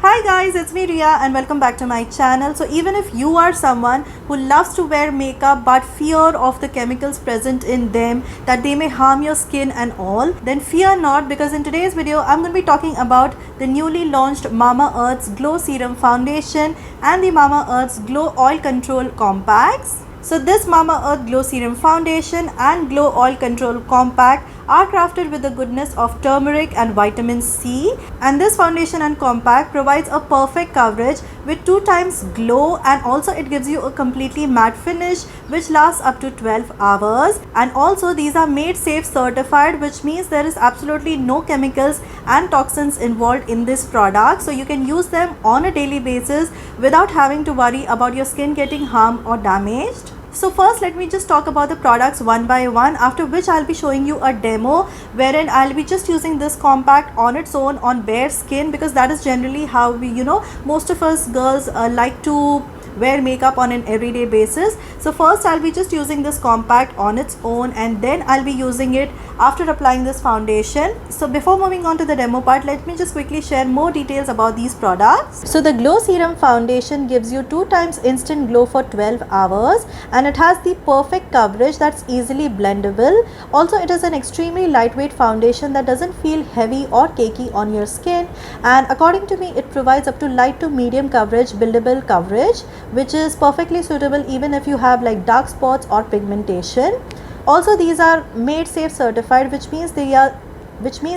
Hi guys, it's me Ria and welcome back to my channel. So even if you are someone who loves to wear makeup but fear of the chemicals present in them that they may harm your skin and all, then fear not, because in today's video I'm going to be talking about the newly launched Mamaearth's Glow Serum Foundation and the Mamaearth's Glow Oil Control Compacts. So this Mamaearth Glow Serum Foundation and Glow Oil Control Compact are crafted with the goodness of turmeric and vitamin C, and this foundation and compact provides a perfect coverage with 2 times glow, and also it gives you a completely matte finish which lasts up to 12 hours. And also these are made safe certified, which means there is absolutely no chemicals and toxins involved in this product, so you can use them on a daily basis without having to worry about your skin getting harmed or damaged. So first let me just talk about the products one by one, after which I'll be showing you a demo wherein I'll be just using this compact on its own on bare skin, because that is generally how we, most of us girls like to wear makeup on an everyday basis. So first I'll be just using this compact on its own, and then I'll be using it after applying this foundation. So before moving on to the demo part, let me just quickly share more details about these products. So the Glow Serum Foundation gives you 2 times instant glow for 12 hours, and it has the perfect coverage that's easily blendable. Also it is an extremely lightweight foundation that doesn't feel heavy or cakey on your skin, and according to me it provides up to light to medium coverage, buildable coverage, which is perfectly suitable even if you have like dark spots or pigmentation. Also these are made safe certified, which means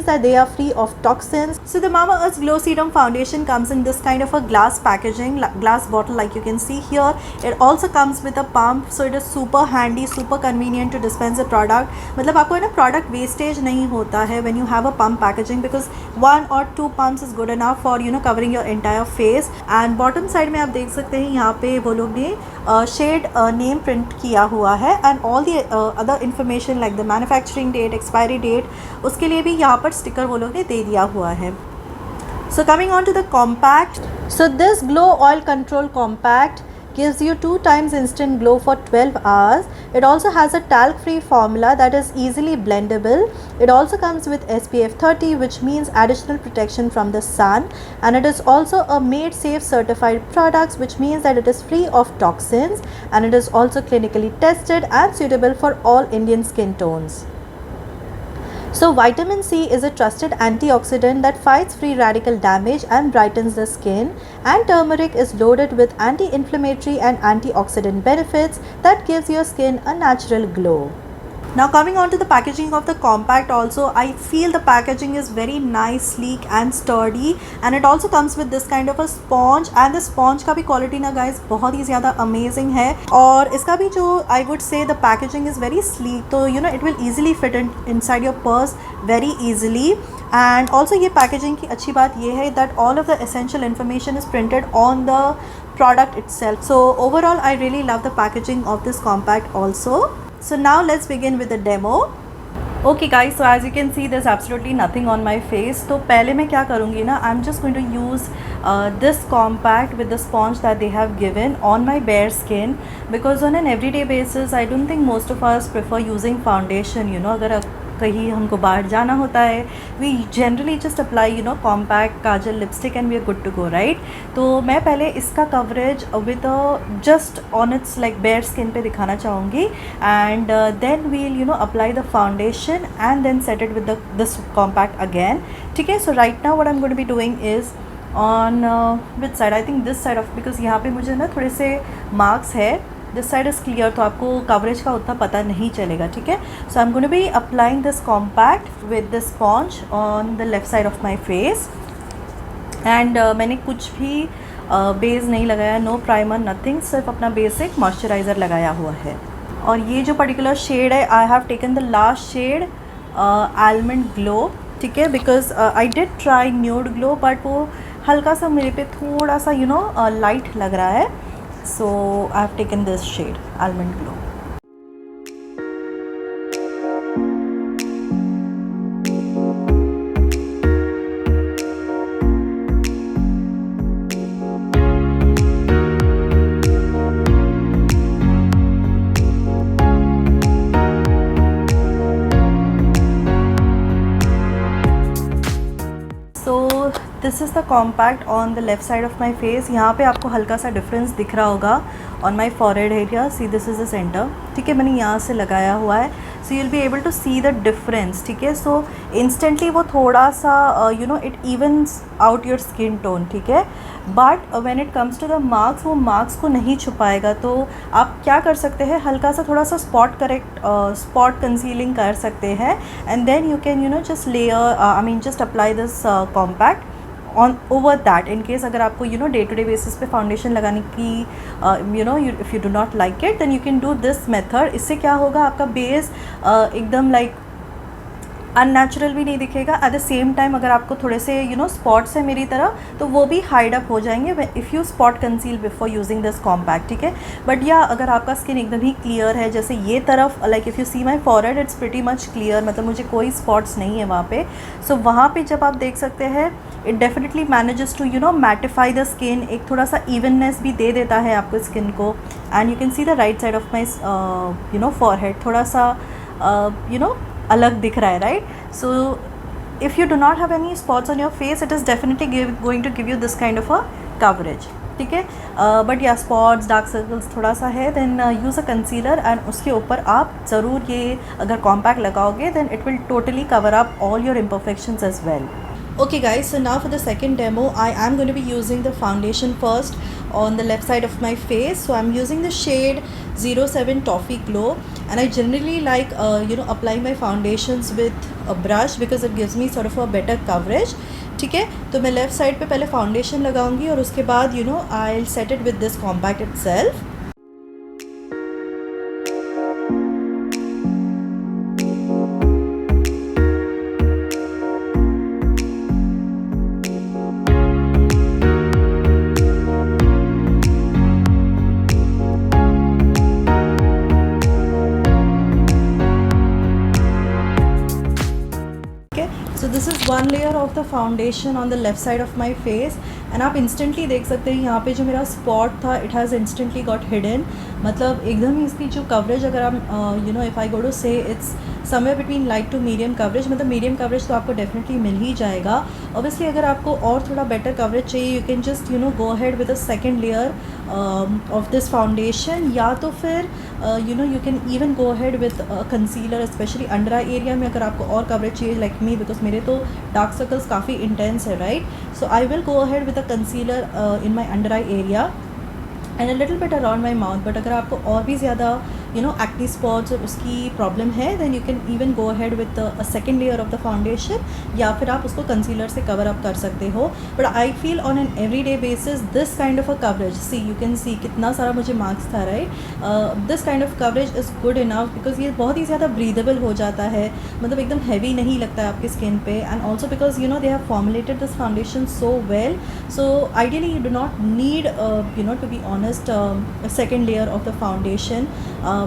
that they are free of toxins. So the Mamaearth's Glow Serum Foundation comes in this kind of a glass packaging, glass bottle like you can see here. It also comes with a pump, so it is super handy, super convenient to dispense the product. मतलब आपको है ना product wastage नहीं होता है when you have a pump packaging, because 1 or 2 pumps is good enough for covering your entire face. And bottom side में आप देख सकते हैं यहाँ पे वो लोग ने shade name print किया हुआ है, and all the other information like the manufacturing date, expiry date, उसके लिए भी यहाँ पर स्टिकर वो लोग ने दे दिया हुआ है. So coming on to the compact. So this Glow Oil Control Compact gives you 2 times instant glow for 12 hours. It also has a talc free formula that is easily blendable. It also comes with SPF 30, which means additional protection from the sun, and it is also a made safe certified product, which means that it is free of toxins, and it is also clinically tested and suitable for all Indian skin tones. So vitamin C is a trusted antioxidant that fights free radical damage and brightens the skin, and turmeric is loaded with anti-inflammatory and antioxidant benefits that gives your skin a natural glow. Now coming on to the packaging of the compact, also I feel the packaging is very nice, sleek and sturdy, and it also comes with this kind of a sponge, and the sponge का भी quality ना guys बहुत ही ज़्यादा amazing है, और इसका भी जो I would say the packaging is very sleek, तो it will easily fit inside your purse very easily. And also ये packaging की अच्छी बात ये है that all of the essential information is printed on the product itself. So overall I really love the packaging of this compact also. So now let's begin with the demo. Okay guys, so as you can see there's absolutely nothing on my face. तो पहले मैं क्या करूँगी ना, I'm just going to use this compact with the sponge that they have given on my bare skin, because on an everyday basis I don't think most of us prefer using foundation. अगर कहीं हमको बाहर जाना होता है, we generally just apply compact, Kajal, lipstick and we are good to go, right? तो मैं पहले इसका coverage with just on its like bare skin पे दिखाना चाहूँगी, and then we'll apply the foundation and then set it with this compact again. ठीक है? So right now what I'm going to be doing is on which side? I think this side of, because यहाँ पे मुझे ना थोड़े से marks है. This side is clear, तो आपको coverage का उतना पता नहीं चलेगा. ठीक है? So I'm going to be applying this compact with this sponge on the left side of my face, and मैंने कुछ भी बेस नहीं लगाया, no primer, nothing, सिर्फ अपना basic moisturizer लगाया हुआ है. और ये जो particular shade है, I have taken the last shade almond glow. ठीक है? Because I did try nude glow, but वो हल्का सा मेरे पे थोड़ा सा light लग रहा है. So I have taken this shade almond glow. So this is the compact on the left side of my face. यहाँ पे आपको हल्का सा डिफरेंस दिख रहा होगा on my forehead area. See this is the center. ठीक है, मैंने यहाँ से लगाया हुआ है. So you will be able to see the difference. ठीक है, सो इंस्टेंटली वो थोड़ा सा you know it evens out your skin tone. ठीक है, but when it comes to the marks, वो मार्क्स को नहीं छुपाएगा. तो आप क्या कर सकते हैं, हल्का सा थोड़ा सा स्पॉट कंसीलिंग कर सकते हैं. And then you can you know just layer I mean just apply this compact on over that. In case अगर आपको you know day to day basis पे फाउंडेशन लगाने की you know if you do not like it, then you can do this method. इससे क्या होगा, आपका base एकदम लाइक अननेचुरल भी नहीं दिखेगा. एट द सेम टाइम अगर आपको थोड़े से यू नो स्पॉट्स है मेरी तरह, तो वो भी हाइड अप हो जाएंगे if you spot conceal before using this compact. ठीक है, बट या अगर आपका स्किन एकदम ही क्लियर है, जैसे ये तरफ like if you see my forehead it's pretty much clear, मतलब मुझे कोई स्पॉट्स नहीं है वहाँ पे. सो वहाँ पे जब आप देख सकते हैं, it definitely manages to you know mattify the skin. एक थोड़ा सा इवननेस भी दे देता है आपको स्किन को. And you can see the right side of my you know forehead थोड़ा सा यू नो अलग दिख रहा है, right. So if you do not have any spots on your face, it is definitely going to give you this kind of a coverage. ठीक है, but या spots dark circles थोड़ा सा है, then use a concealer and उसके ऊपर आप ज़रूर ये अगर कॉम्पैक्ट लगाओगे, then it will totally cover up all your imperfections as well. Okay guys, so now for the second demo, I am going to be using the foundation first on the left side of my face. So I'm using the shade 07 Toffee Glow, and I generally like you know applying my foundations with a brush because it gives me sort of a better coverage. ठीक है, तो मैं left side पे पहले foundation लगाऊंगी और उसके बाद you know I will set it with this compact itself. So this is one layer of the foundation on the left side of my face. And आप इंस्टेंटली देख सकते हैं यहाँ पे जो मेरा स्पॉट था, it has instantly got hidden. मतलब एकदम ही इसकी जो कवरेज, अगर आप you know if I go to say it's somewhere between light to medium coverage, मतलब मीडियम कवरेज तो आपको डेफिनेटली मिल ही जाएगा. ऑब्वियसली अगर आपको और थोड़ा बेटर कवरेज चाहिए, you can just you know go ahead with a second layer of this foundation, या तो फिर you know you can even go ahead with concealer, specially under eye area में अगर आपको और कवरेज चाहिए लाइक मी, बिकॉज मेरे तो डार्क सर्कल्स काफ़ी इंटेंस है, right. So I will go ahead with a concealer in my under eye area and a little bit around my mouth. But अगर आपको और भी ज़्यादा यू नो एक्ने स्पॉट्स और उसकी प्रॉब्लम है, then you can even go ahead with a second layer of the foundation, या फिर आप उसको कंसीलर से कवर अप कर सकते हो. But I feel on an every day basis this kind of a coverage, see you can see कितना सारा मुझे मार्क्स था, right. This kind of coverage is good enough because ये बहुत ही ज़्यादा ब्रीदेबल हो जाता है, मतलब एकदम हैवी नहीं लगता है आपकी स्किन पे. And also because you know they have formulated this foundation so well, so ideally you do not need you know to be honest second layer of the foundation.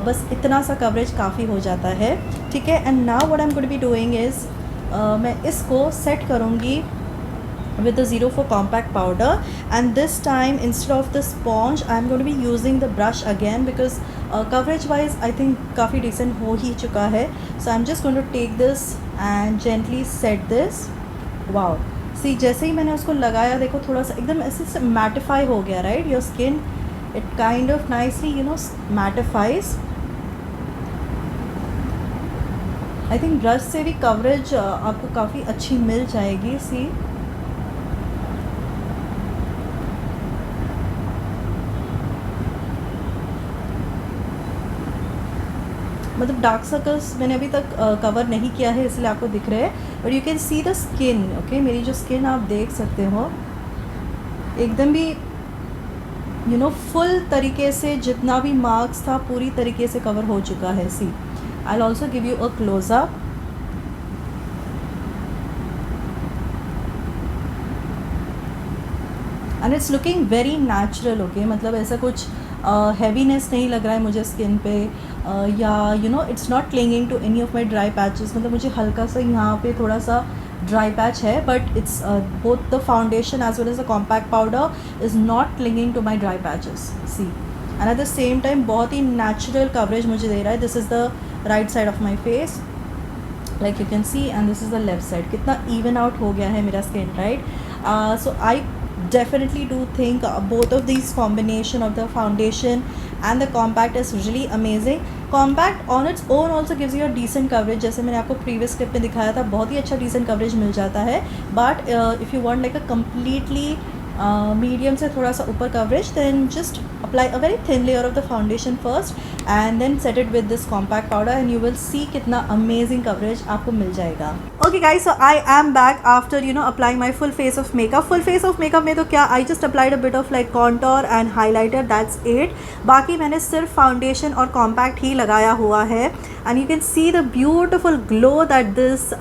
बस इतना सा कवरेज काफ़ी हो जाता है. ठीक है, and now what I am going to be doing is मैं इसको सेट करूँगी with the 04 compact powder, and this time instead of the sponge I am going to be using the brush again because coverage wise I think काफ़ी decent हो ही चुका है. So I'm just going to take this and gently set this. wow, see जैसे ही मैंने उसको लगाया, देखो थोड़ा सा एकदम ऐसे मैटिफाई हो गया, right. Your skin it kind of nicely you know mattifies. I think brush से भी कवरेज आपको काफ़ी अच्छी मिल जाएगी. सी मतलब डार्क सर्कल्स मैंने अभी तक कवर नहीं किया है इसलिए आपको दिख रहे हैं, but you can see the skin. Okay, मेरी जो स्किन आप देख सकते हो एकदम भी यू नो फुल तरीके से जितना भी मार्क्स था पूरी तरीके से कवर हो चुका है. See I will also give you a closeup. And it's looking very natural. Okay, मतलब ऐसा कुछ हैवीनेस नहीं लग रहा है मुझे स्किन पे, या you know it's not clinging to any of my dry patches. मतलब मुझे हल्का सा यहाँ पे थोड़ा सा ड्राई पैच है, but it's both the foundation as well as the compact powder is not clinging to my dry patches. See and at the same time बहुत ही नेचुरल कवरेज मुझे दे रहा है. This is the right side of my face like you can C, and this is the left side. कितना even out हो गया है मेरा skin, right. So I definitely do think both of these combination of the foundation and the compact is really amazing. Compact on its own also gives you a decent coverage, जैसे मैंने आपको previous clip में दिखाया था, बहुत ही अच्छा decent coverage मिल जाता है. But if you want like a completely medium से थोड़ा सा ऊपर coverage, then just apply a very thin layer of the foundation first and then set it with this compact powder and you will see कितना amazing coverage आपको मिल जाएगा. Okay guys, so I am back after applying my full face of makeup. Full face of makeup में तो क्या, I just applied a bit of like contour and highlighter, that's it. बाकी मैंने सिर्फ foundation और compact ही लगाया हुआ है and you can see the beautiful glow that this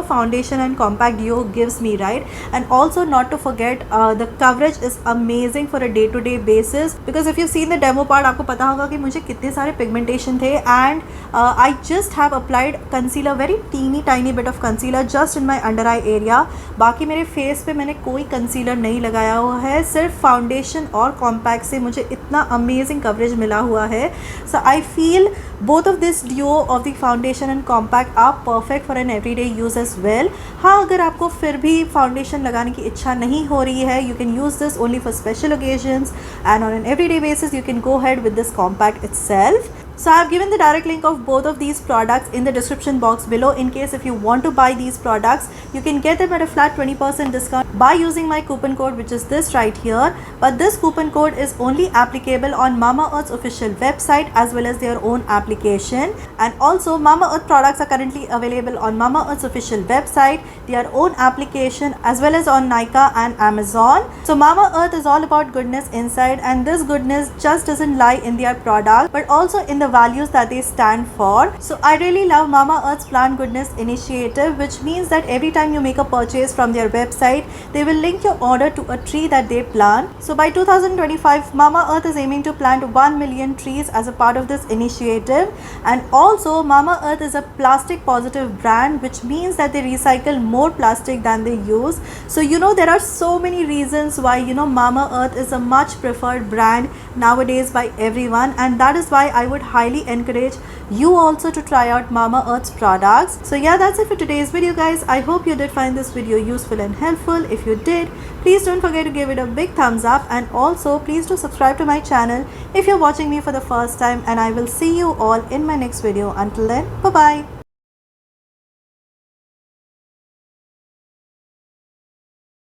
foundation and compact duo gives me, right? And also not to forget the coverage is amazing for a day to day basis, because if you've seen the demo part आपको पता होगा कि मुझे कितने सारे pigmentation थे and I just have applied concealer, very teeny tiny bit of concealer just in my under eye area. बाकी मेरे face पे मैंने कोई concealer नहीं लगाया हुआ है, सिर्फ foundation और compact से मुझे इतना amazing coverage मिला हुआ है. So I feel both of this duo of the foundation and compact are perfect for an everyday use as well. हाँ, अगर आपको फिर भी foundation लगाने की इच्छा नहीं हो रही है, you can use this only for special occasions, and on an everyday basis you can go ahead with this compact itself. So I have given the direct link of both of these products in the description box below. In case if you want to buy these products, you can get them at a flat 20% discount by using my coupon code, which is this right here. But this coupon code is only applicable on Mamaearth's official website as well as their own application. And also Mamaearth products are currently available on Mamaearth's official website, their own application, as well as on Nykaa and Amazon. So Mamaearth is all about goodness inside, and this goodness just doesn't lie in their product but also in the values that they stand for. So I really love Mamaearth's Plant Goodness initiative, which means that every time you make a purchase from their website, they will link your order to a tree that they plant. So by 2025, Mamaearth is aiming to plant 1 million trees as a part of this initiative. And also Mamaearth is a plastic positive brand, which means that they recycle more plastic than they use. So there are so many reasons why Mamaearth is a much preferred brand nowadays by everyone, and that is why I would highly encourage you also to try out Mamaearth's products. So yeah, that's it for today's video guys. I hope you did find this video useful and helpful. If you did, please don't forget to give it a big thumbs up, and also please do subscribe to my channel if you're watching me for the first time, and I will see you all in my next video. Until then, bye bye.